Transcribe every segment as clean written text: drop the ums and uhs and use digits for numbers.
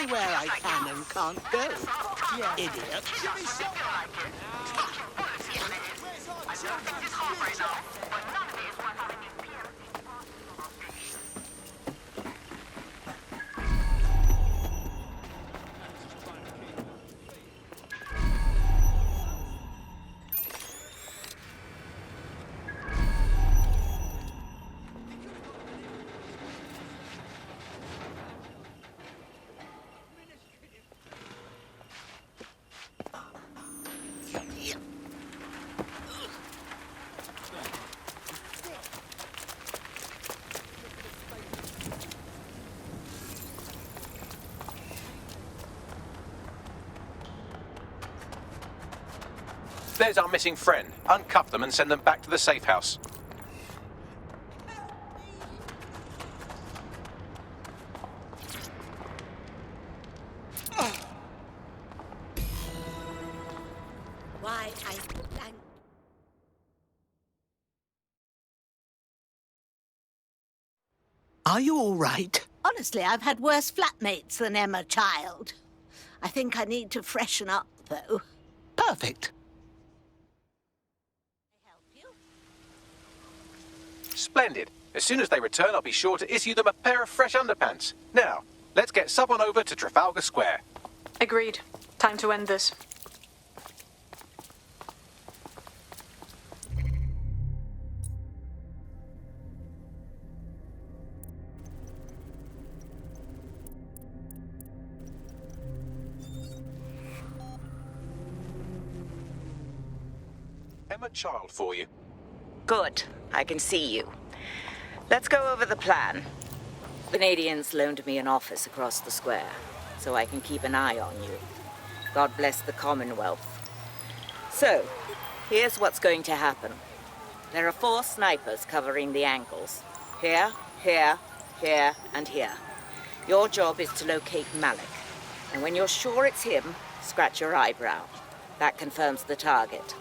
where I can and can't go. Yeah. Idiot. There's our missing friend. Uncuff them and send them back to the safe house. Why, Are you all right? Honestly, I've had worse flatmates than Emma Child. I think I need to freshen up, though. Perfect. Splendid. As soon as they return, I'll be sure to issue them a pair of fresh underpants. Now, let's get Sub on over to Trafalgar Square. Agreed. Time to end this. Emma Child for you. Good. I can see you. Let's go over the plan. Canadians loaned me an office across the square, so I can keep an eye on you. God bless the Commonwealth. So, here's what's going to happen. There are 4 snipers covering the angles. Here, here, here, and here. Your job is to locate Malik. And when you're sure it's him, scratch your eyebrow. That confirms the target.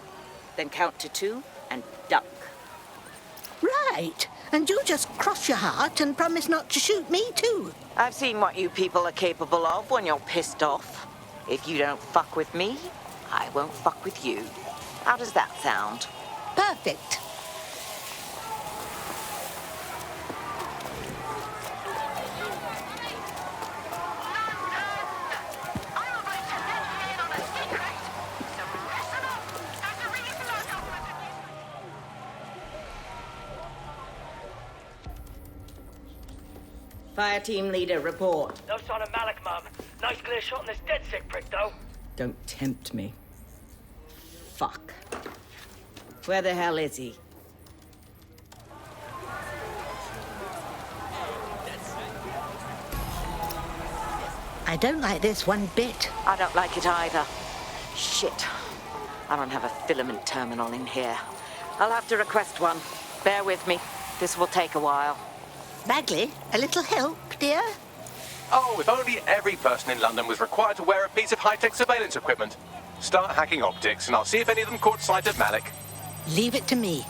Then count to 2 and duck. Right. And you just cross your heart and promise not to shoot me, too. I've seen what you people are capable of when you're pissed off. If you don't fuck with me, I won't fuck with you. How does that sound? Perfect. Fire team leader, report. No sign of Malik, Mum. Nice clear shot on this dead sick prick, though. Don't tempt me. Fuck. Where the hell is he? I don't like this one bit. I don't like it either. Shit. I don't have a filament terminal in here. I'll have to request one. Bear with me. This will take a while. Bagley, a little help, dear? Oh, if only every person in London was required to wear a piece of high-tech surveillance equipment. Start hacking optics, and I'll see if any of them caught sight of Malik. Leave it to me.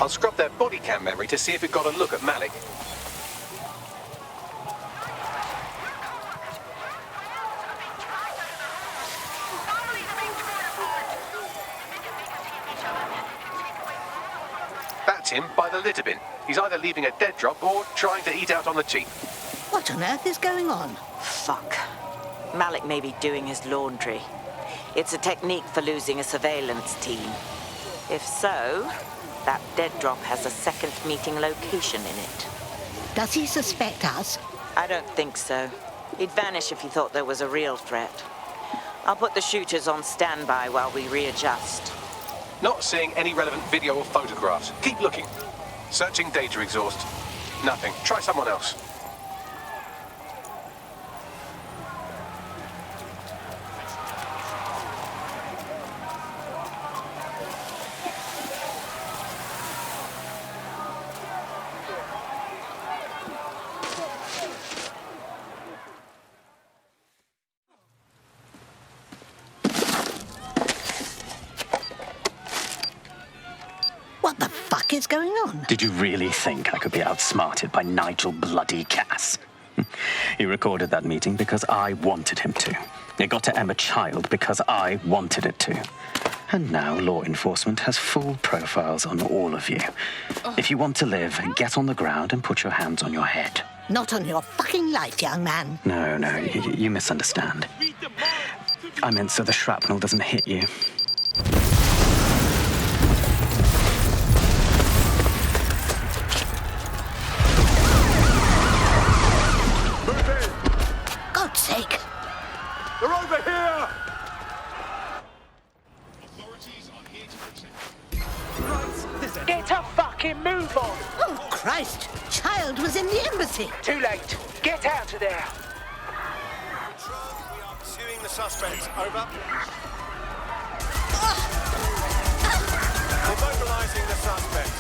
I'll scrub their body cam memory to see if it got a look at Malik. That's him by the litter bin. He's either leaving a dead drop or trying to eat out on the cheap. What on earth is going on? Fuck. Malik may be doing his laundry. It's a technique for losing a surveillance team. If so, that dead drop has a second meeting location in it. Does he suspect us? I don't think so. He'd vanish if he thought there was a real threat. I'll put the shooters on standby while we readjust. Not seeing any relevant video or photographs. Keep looking. Searching data exhaust. Nothing. Try someone else. What the fuck is going on? Did you really think I could be outsmarted by Nigel bloody Cass? He recorded that meeting because I wanted him to. It got to Emma Child because I wanted it to. And now law enforcement has full profiles on all of you. If you want to live, get on the ground and put your hands on your head. Not on your fucking life, young man. No, you misunderstand. I meant so the shrapnel doesn't hit you. God's sake. They're over here! Get a fucking move on! Oh, Christ. Child was in the embassy. Too late. Get out of there. We are pursuing the suspects. Over. Immobilizing the suspect.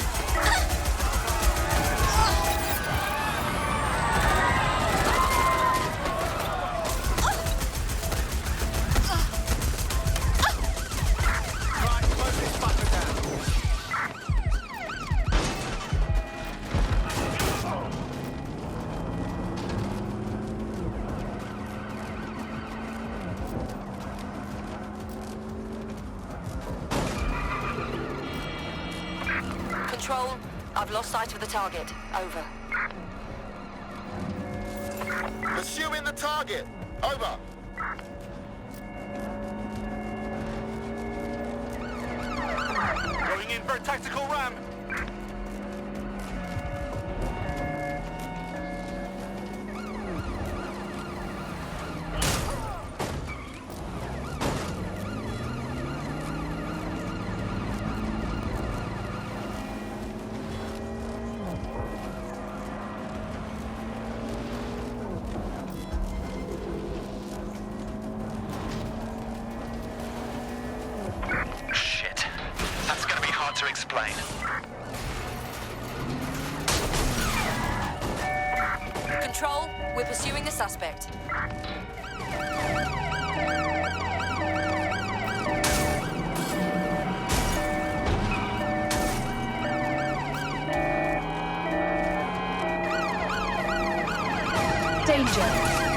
Right, close this fucker down. Control, I've lost sight of the target. Over. Pursuing the target. Over. Going in for a tactical ram. Shit. That's gonna be hard to explain. Control, we're pursuing the suspect. Danger.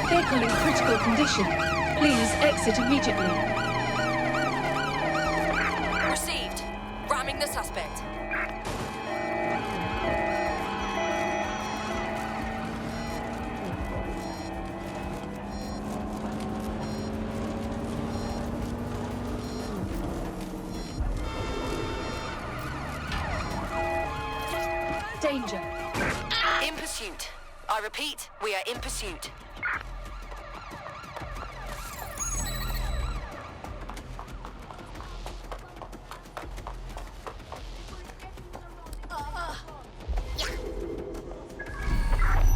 Vehicle in critical condition. Please exit immediately. Received. Ramming the suspect. Danger. In pursuit. I repeat, we are in pursuit.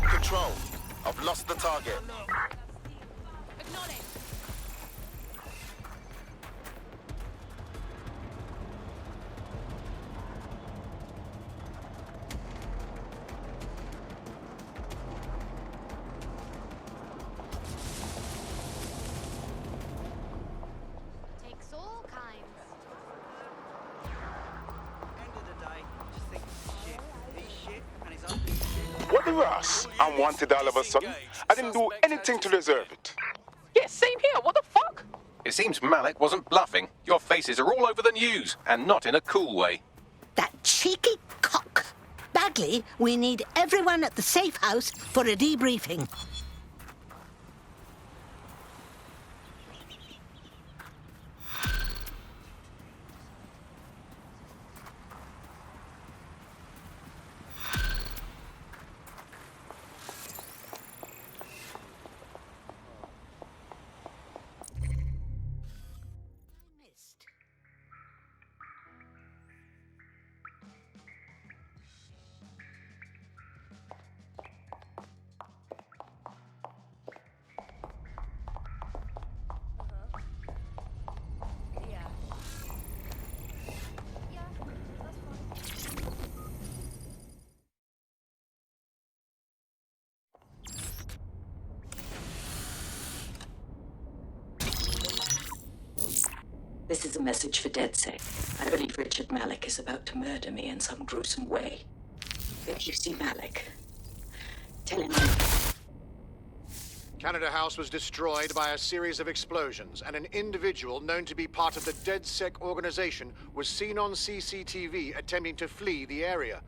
Control. I've lost the target. Takes all kinds. What the Ross? Unwanted all of a sudden. I didn't do anything to deserve it. Yeah, same here. What the fuck? It seems Malik wasn't bluffing. Your faces are all over the news, and not in a cool way. That cheeky cock. Bagley, we need everyone at the safe house for a debriefing. This is a message for DedSec. I believe Richard Malik is about to murder me in some gruesome way. If you see Malik, tell him. Canada House was destroyed by a series of explosions, and an individual known to be part of the DedSec organization was seen on CCTV attempting to flee the area.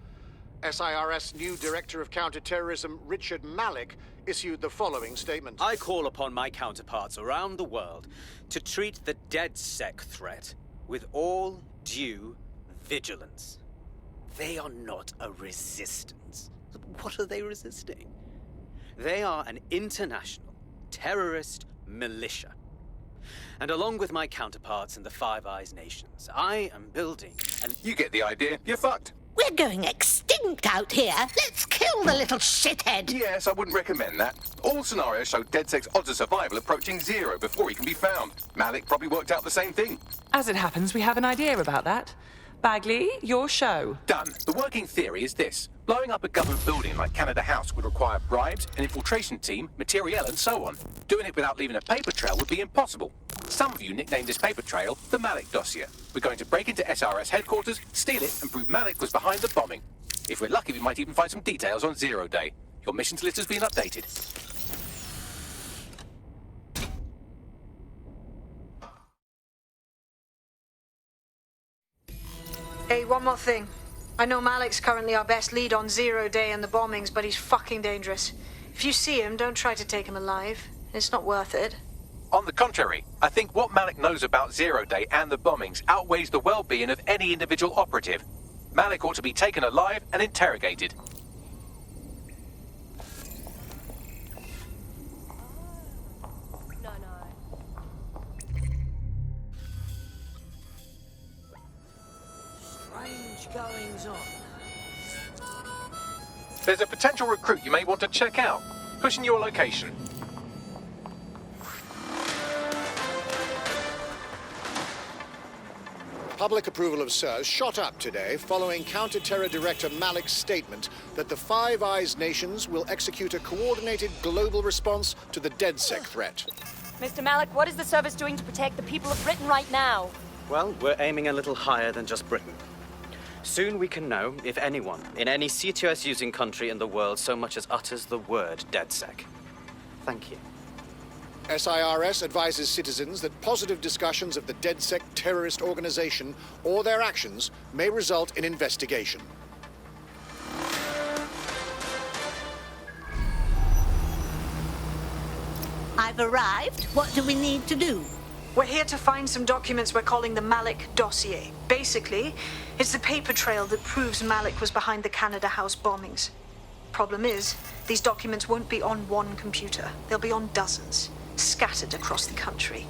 SIRS new Director of Counterterrorism Richard Malik issued the following statement. I call upon my counterparts around the world to treat the DedSec threat with all due vigilance. They are not a resistance. What are they resisting? They are an international terrorist militia. And along with my counterparts in the Five Eyes nations, I am building an... You get the idea. You're fucked. We're going extinct out here. Let's kill the little shithead. Yes, I wouldn't recommend that. All scenarios show DedSec's odds of survival approaching 0 before he can be found. Malik probably worked out the same thing. As it happens, we have an idea about that. Bagley, your show. Done. The working theory is this. Blowing up a government building like Canada House would require bribes, an infiltration team, materiel, and so on. Doing it without leaving a paper trail would be impossible. Some of you nicknamed this paper trail the Malik dossier. We're going to break into SRS headquarters, steal it, and prove Malik was behind the bombing. If we're lucky, we might even find some details on Zero Day. Your missions list has been updated. Hey, one more thing. I know Malik's currently our best lead on Zero Day and the bombings, but he's fucking dangerous. If you see him, don't try to take him alive. It's not worth it. On the contrary, I think what Malik knows about Zero Day and the bombings outweighs the well-being of any individual operative. Malik ought to be taken alive and interrogated. Strange goings on. There's a potential recruit you may want to check out. Pushing your location. Public approval of SIRS shot up today following Counter-Terror Director Malik's statement that the Five Eyes nations will execute a coordinated global response to the DedSec threat. Mr. Malik, what is the service doing to protect the people of Britain right now? Well, we're aiming a little higher than just Britain. Soon we can know if anyone in any CTOS-using country in the world so much as utters the word DedSec. Thank you. SIRS advises citizens that positive discussions of the DedSec terrorist organization or their actions may result in investigation. I've arrived. What do we need to do? We're here to find some documents we're calling the Malik dossier. Basically, it's the paper trail that proves Malik was behind the Canada House bombings. Problem is, these documents won't be on one computer. They'll be on dozens, scattered across the country.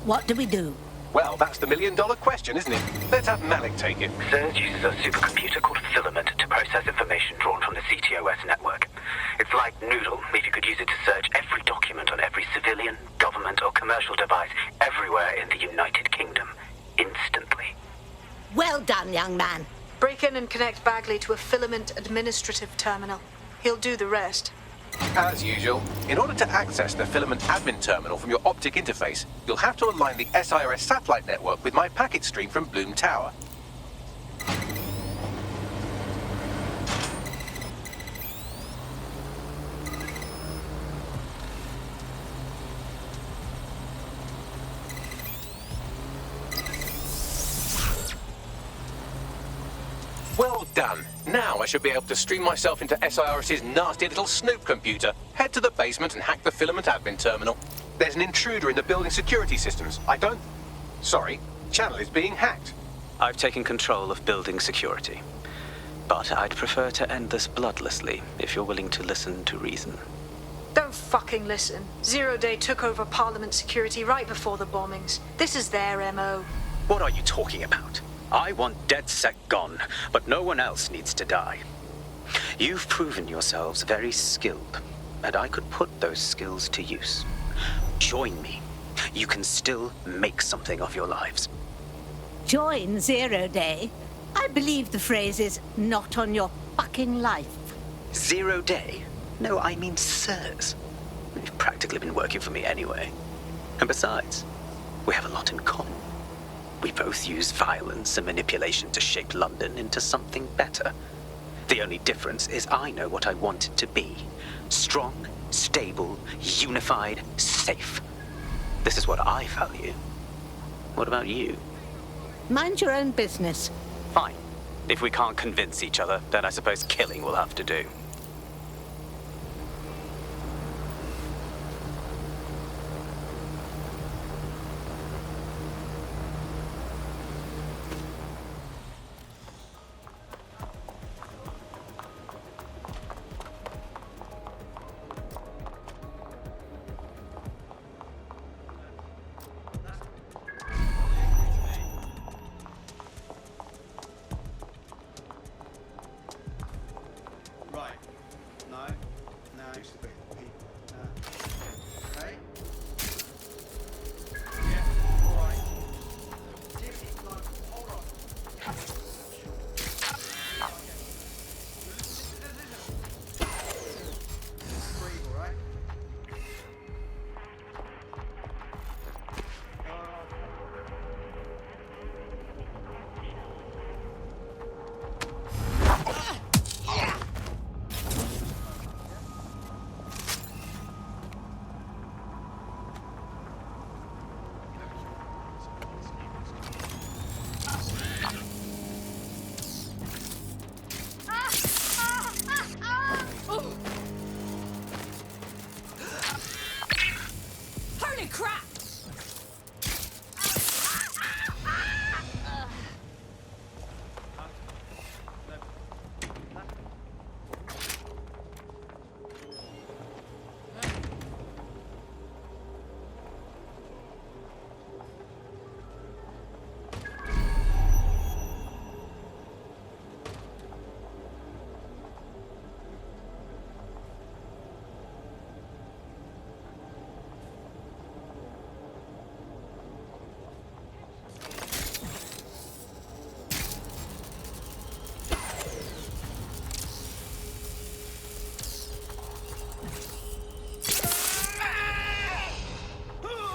What do we do? Well, that's the million-dollar question, isn't it? Let's have Malik take it. SIRS uses a supercomputer called Filament to process information drawn from the CTOS network. It's like Noodle, if you could use it to search every document on every civilian, government, or commercial device everywhere in the United Kingdom, instantly. Well done, young man. Break in and connect Bagley to a Filament administrative terminal. He'll do the rest. As usual, in order to access the Filament admin terminal from your optic interface, you'll have to align the SIRS satellite network with my packet stream from Bloom Tower. Well done. Now I should be able to stream myself into SIRS's nasty little snoop computer, head to the basement and hack the Filament admin terminal. There's an intruder in the building security systems. Sorry, channel is being hacked. I've taken control of building security. But I'd prefer to end this bloodlessly, if you're willing to listen to reason. Don't fucking listen. Zero Day took over Parliament security right before the bombings. This is their MO. What are you talking about? I want DedSec gone, but no one else needs to die. You've proven yourselves very skilled, and I could put those skills to use. Join me. You can still make something of your lives. Join Zero Day? I believe the phrase is not on your fucking life. Zero Day? No, I mean SIRS. You've practically been working for me anyway. And besides, we have a lot in common. We both use violence and manipulation to shape London into something better. The only difference is I know what I want it to be. Strong, stable, unified, safe. This is what I value. What about you? Mind your own business. Fine. If we can't convince each other, then I suppose killing will have to do. Holy crap!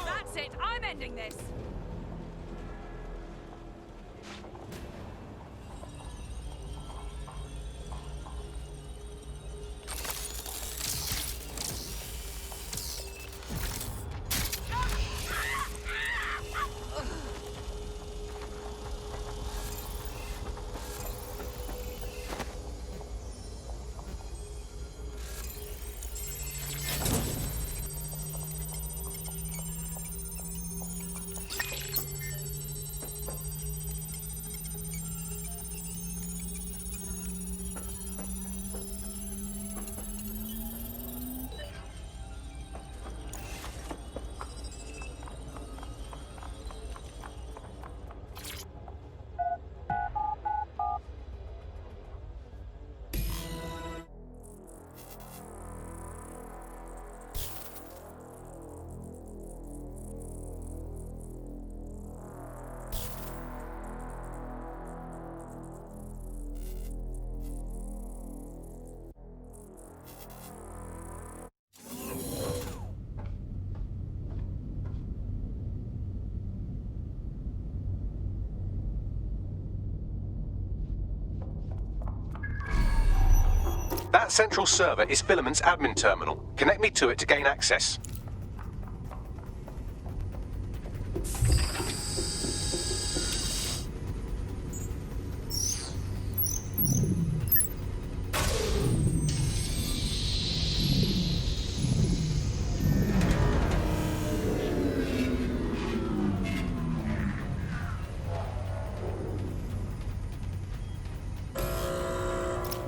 That's it, I'm ending this! That central server is Filament's admin terminal. Connect me to it to gain access.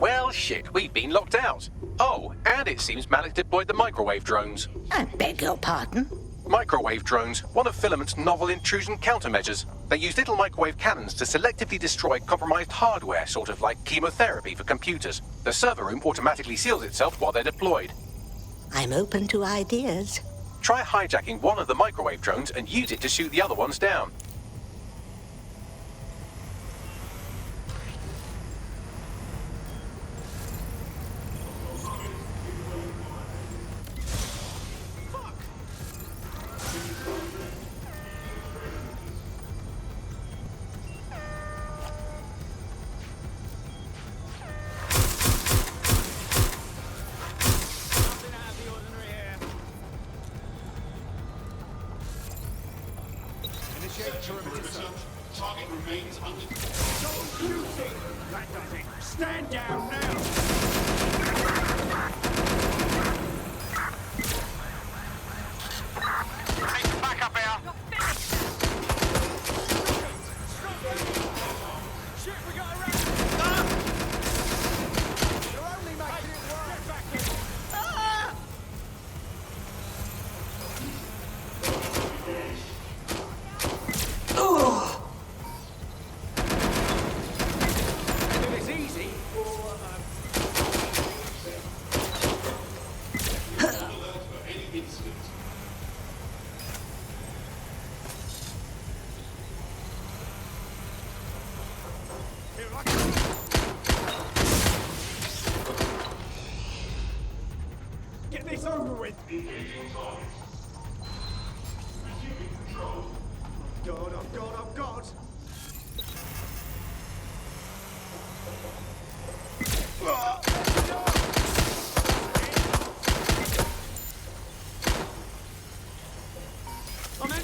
Well, shit, we've been locked out. Oh, and it seems Malik deployed the microwave drones. I beg your pardon? Microwave drones, one of Filament's novel intrusion countermeasures. They use little microwave cannons to selectively destroy compromised hardware, sort of like chemotherapy for computers. The server room automatically seals itself while they're deployed. I'm open to ideas. Try hijacking one of the microwave drones and use it to shoot the other ones down. That does it. Stand down now. Back up here. Shit, we got a rat. You're only making it worse. Get back here. If it's easy, get this over with. God, oh God, oh God. I'm in.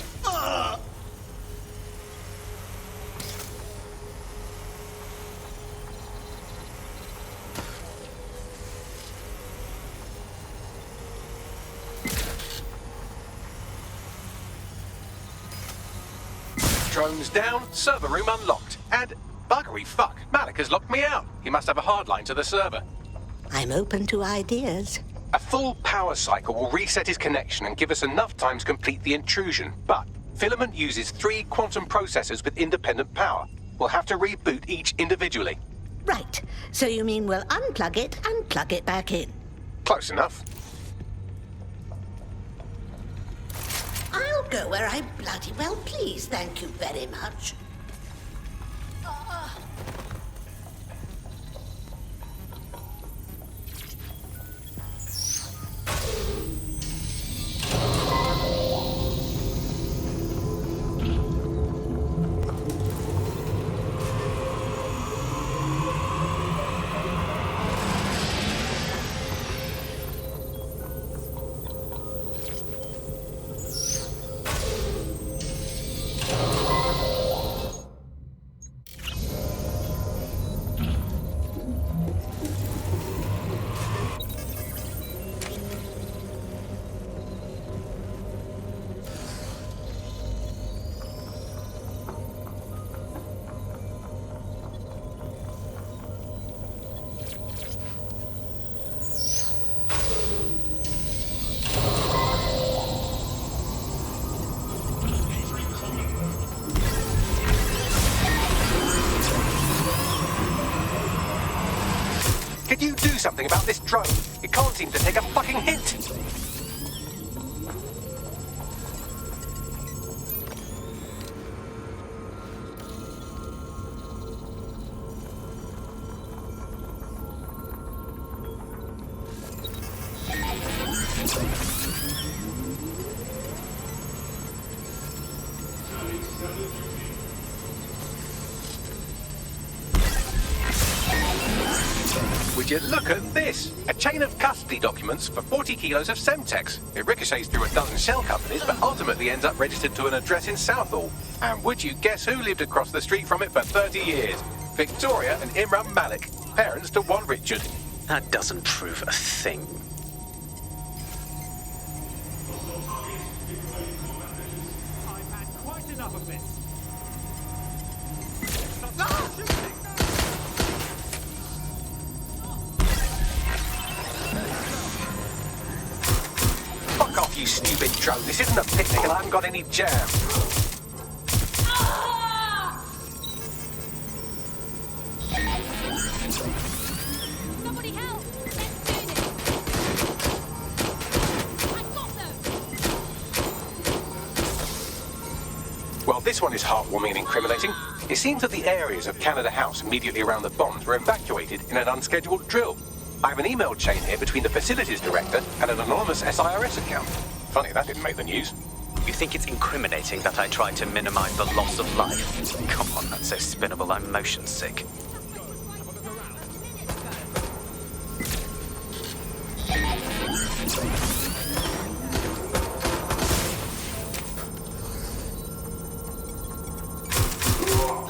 Drones down, server room unlocked. And buggery fuck, Malik has locked me out. He must have a hard line to the server. I'm open to ideas. A full power cycle will reset his connection and give us enough time to complete the intrusion. But Filament uses 3 quantum processors with independent power. We'll have to reboot each individually. Right. So you mean we'll unplug it and plug it back in? Close enough. I'll go where I bloody well please, thank you very much. Can you do something about this drone? It can't seem to take a fucking hint. Would you look at this? A chain of custody documents for 40 kilos of Semtex. It ricochets through a dozen shell companies, but ultimately ends up registered to an address in Southall. And would you guess who lived across the street from it for 30 years? Victoria and Imran Malik, parents to one Richard. That doesn't prove a thing. I've had quite enough of this. Fuck off, you stupid drone. This isn't a picnic and I haven't got any jam. Somebody help! Let's do this! I got them! Well, this one is heartwarming and incriminating. It seems that the areas of Canada House immediately around the bombs were evacuated in an unscheduled drill. I have an email chain here between the facilities director and an anonymous SIRS account. Funny that didn't make the news. You think it's incriminating that I tried to minimize the loss of life? Come on, that's so spinnable, I'm motion sick.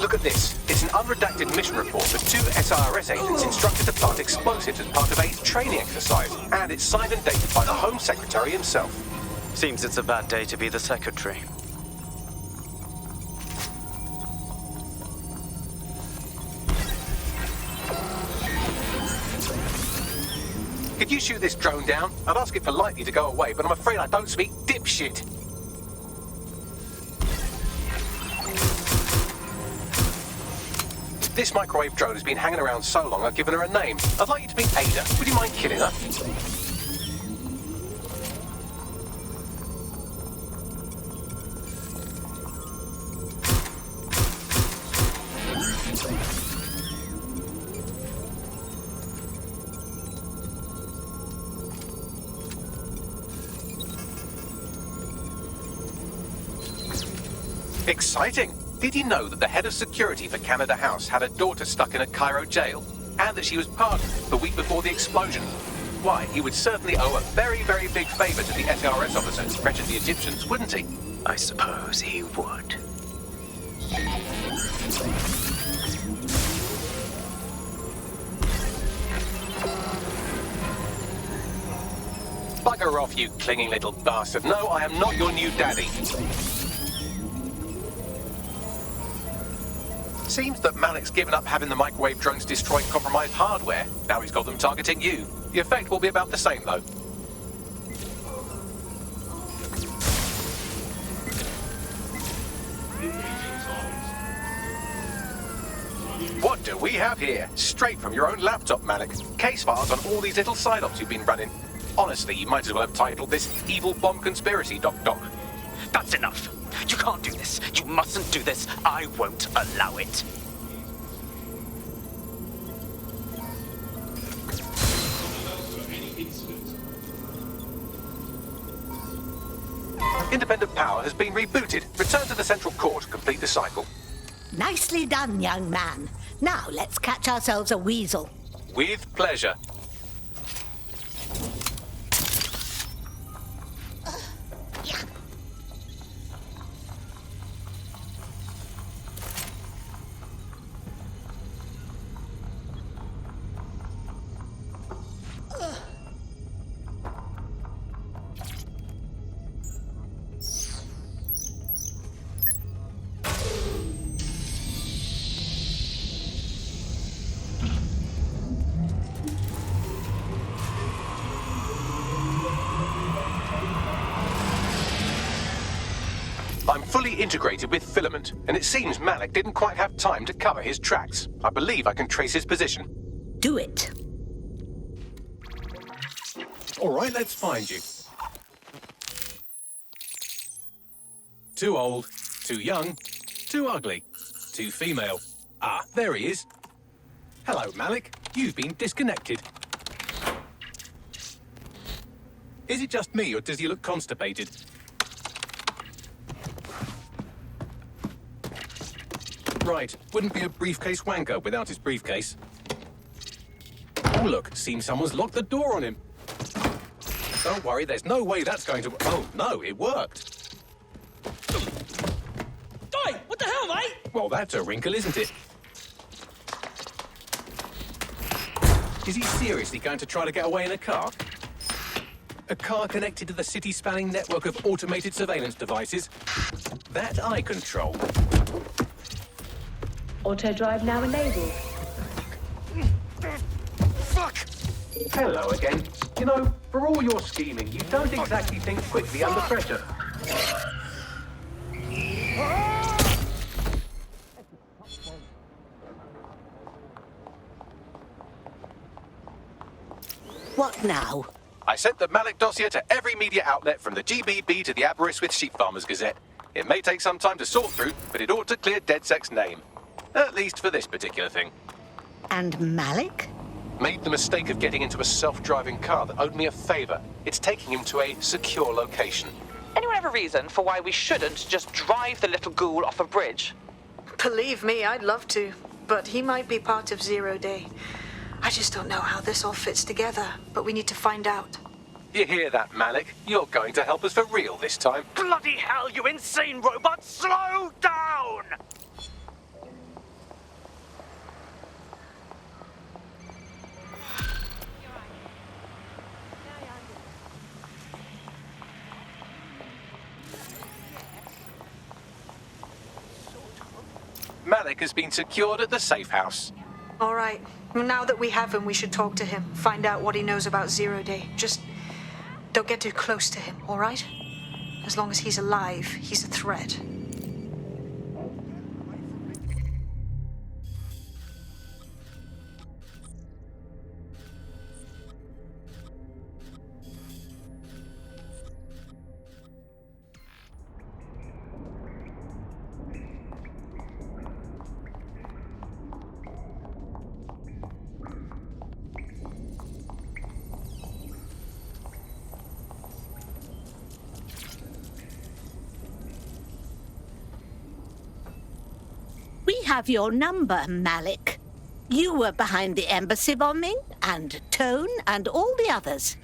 Look at this. It's an unredacted mission report for 2 SIRS agents instructed to plant explosives as part of a training exercise. And it's signed and dated by the Home Secretary himself. Seems it's a bad day to be the secretary. Could you shoot this drone down? I'd ask it politely to go away, but I'm afraid I don't speak dipshit. This microwave drone has been hanging around so long I've given her a name. I'd like you to meet Ada. Would you mind killing her? Exciting! Did you know that the head of security for Canada House had a daughter stuck in a Cairo jail? And that she was pardoned the week before the explosion? Why, he would certainly owe a very, very big favour to the SRS officers who pressured the Egyptians, wouldn't he? I suppose he would. Bugger off, you clinging little bastard. No, I am not your new daddy. Seems that Malik's given up having the microwave drones destroy compromised hardware. Now he's got them targeting you. The effect will be about the same, though. What do we have here? Straight from your own laptop, Malik. Case files on all these little side-ops you've been running. Honestly, you might as well have titled this Evil Bomb Conspiracy, Doc. That's enough. You can't do this. You mustn't do this. I won't allow it. Independent power has been rebooted. Return to the central core to complete the cycle. Nicely done, young man. Now let's catch ourselves a weasel. With pleasure. I'm fully integrated with Filament, and it seems Malik didn't quite have time to cover his tracks. I believe I can trace his position. Do it. All right, let's find you. Too old, too young, too ugly, too female. Ah, there he is. Hello, Malik. You've been disconnected. Is it just me, or does he look constipated? Right, wouldn't be a briefcase wanker without his briefcase. Oh, look, seems someone's locked the door on him. Don't worry, there's no way that's going to... Oh, no, it worked. Oi, what the hell, mate? Well, that's a wrinkle, isn't it? Is he seriously going to try to get away in a car? A car connected to the city-spanning network of automated surveillance devices? That I control. Auto drive now enabled. Fuck! Hello again. You know, for all your scheming, you don't exactly think quickly under pressure. What now? I sent the Malik dossier to every media outlet from the GBB to the Aberystwyth Sheep Farmers Gazette. It may take some time to sort through, but it ought to clear DedSec's name. At least for this particular thing. And Malik? Made the mistake of getting into a self-driving car that owed me a favor. It's taking him to a secure location. Anyone have a reason for why we shouldn't just drive the little ghoul off a bridge? Believe me, I'd love to, but he might be part of Zero Day. I just don't know how this all fits together, but we need to find out. You hear that, Malik? You're going to help us for real this time. Bloody hell, you insane robot! Slow down! Malik has been secured at the safe house. All right. Well, now that we have him, we should talk to him. Find out what he knows about Zero Day. Just don't get too close to him, all right? As long as he's alive, he's a threat. We have your number, Malik. You were behind the embassy bombing, and Tone, and all the others.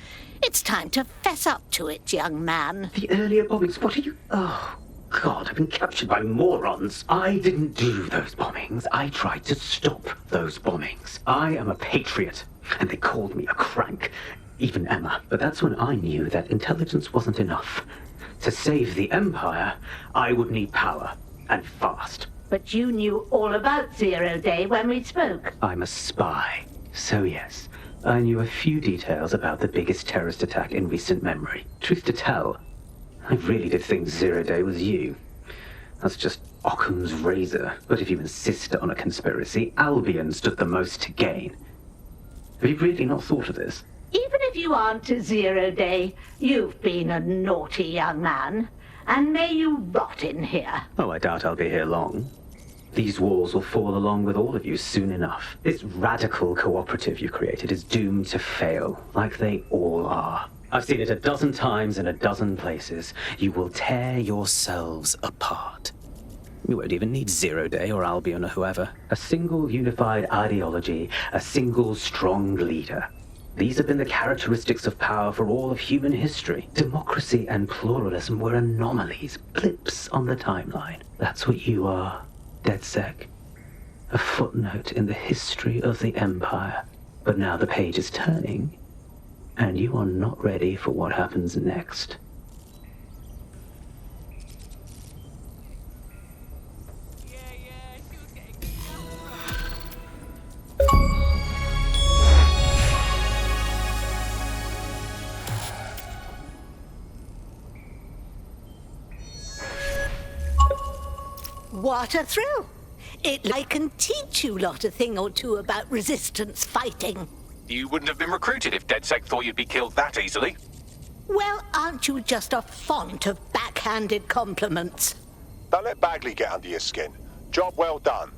It's time to fess up to it, young man. The earlier bombings, what are you... Oh, God, I've been captured by morons. I didn't do those bombings. I tried to stop those bombings. I am a patriot, and they called me a crank. Even Emma. But that's when I knew that intelligence wasn't enough. To save the Empire, I would need power, and fast. But you knew all about Zero Day when we spoke. I'm a spy. So yes, I knew a few details about the biggest terrorist attack in recent memory. Truth to tell, I really did think Zero Day was you. That's just Occam's razor. But if you insist on a conspiracy, Albion stood the most to gain. Have you really not thought of this? Even if you aren't a Zero Day, you've been a naughty young man. And may you rot in here. Oh, I doubt I'll be here long. These walls will fall along with all of you soon enough. This radical cooperative you created is doomed to fail, like they all are. I've seen it a dozen times in a dozen places. You will tear yourselves apart. You won't even need Zero Day or Albion or whoever. A single unified ideology, a single strong leader. These have been the characteristics of power for all of human history. Democracy and pluralism were anomalies, blips on the timeline. That's what you are, DedSec. A footnote in the history of the Empire. But now the page is turning, and you are not ready for what happens next. What a thrill! I can teach you lot a thing or two about resistance fighting. You wouldn't have been recruited if DedSec thought you'd be killed that easily. Well, aren't you just a font of backhanded compliments? Don't let Bagley get under your skin. Job well done.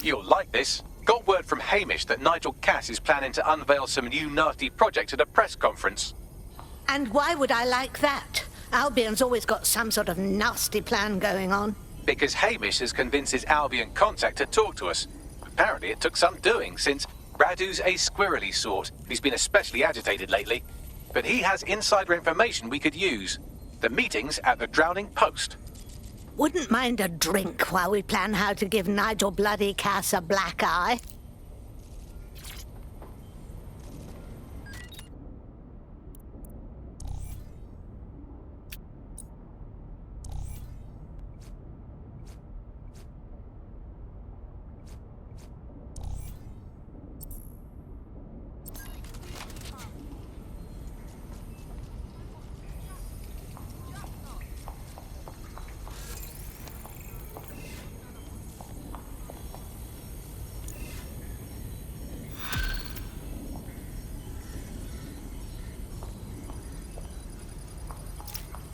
You'll like this. Got word from Hamish that Nigel Cass is planning to unveil some new nasty project at a press conference. And why would I like that? Albion's always got some sort of nasty plan going on. Because Hamish has convinced his Albion contact to talk to us. Apparently it took some doing, since Radu's a squirrely sort. He's been especially agitated lately. But he has insider information we could use. The meeting's at the Drowning Post. Wouldn't mind a drink while we plan how to give Nigel bloody Cass a black eye.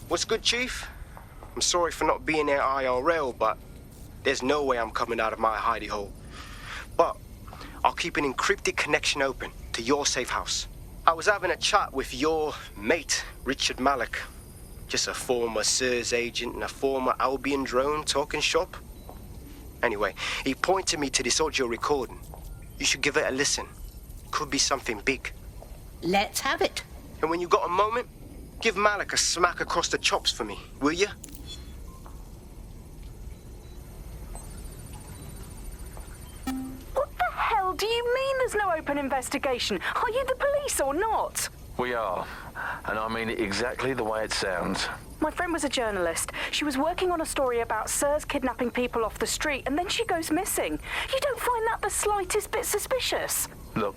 What's good, Chief? I'm sorry for not being there IRL, but there's no way I'm coming out of my hidey hole. But I'll keep an encrypted connection open to your safe house. I was having a chat with your mate, Richard Malik. Just a former SIRS agent and a former Albion drone talking shop. Anyway, he pointed me to this audio recording. You should give it a listen. Could be something big. Let's have it. And when you got a moment, give Malik a smack across the chops for me, will you? What the hell do you mean there's no open investigation? Are you the police or not? We are. And I mean it exactly the way it sounds. My friend was a journalist. She was working on a story about Sirs kidnapping people off the street, and then she goes missing. You don't find that the slightest bit suspicious? Look,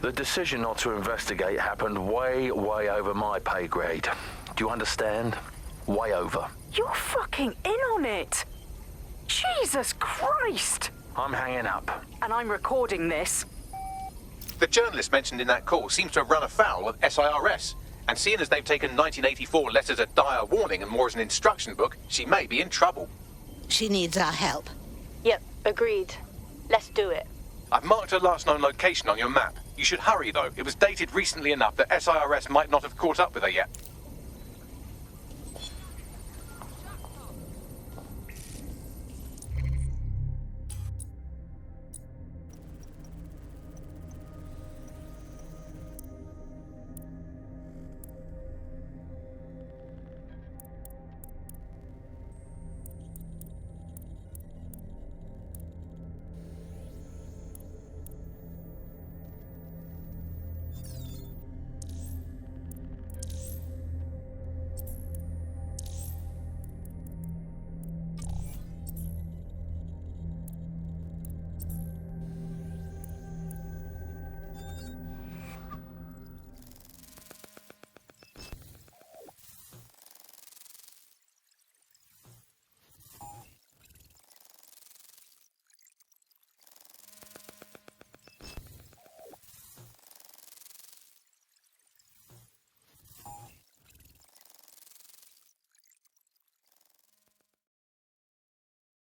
the decision not to investigate happened way over my pay grade. Do you understand? Way over. You're fucking in on it. Jesus Christ! I'm hanging up. And I'm recording this. The journalist mentioned in that call seems to have run afoul of SIRS. And seeing as they've taken 1984 less as a dire warning and more as an instruction book, she may be in trouble. She needs our help. Yep, agreed. Let's do it. I've marked her last known location on your map. You should hurry, though. It was dated recently enough that SIRS might not have caught up with her yet.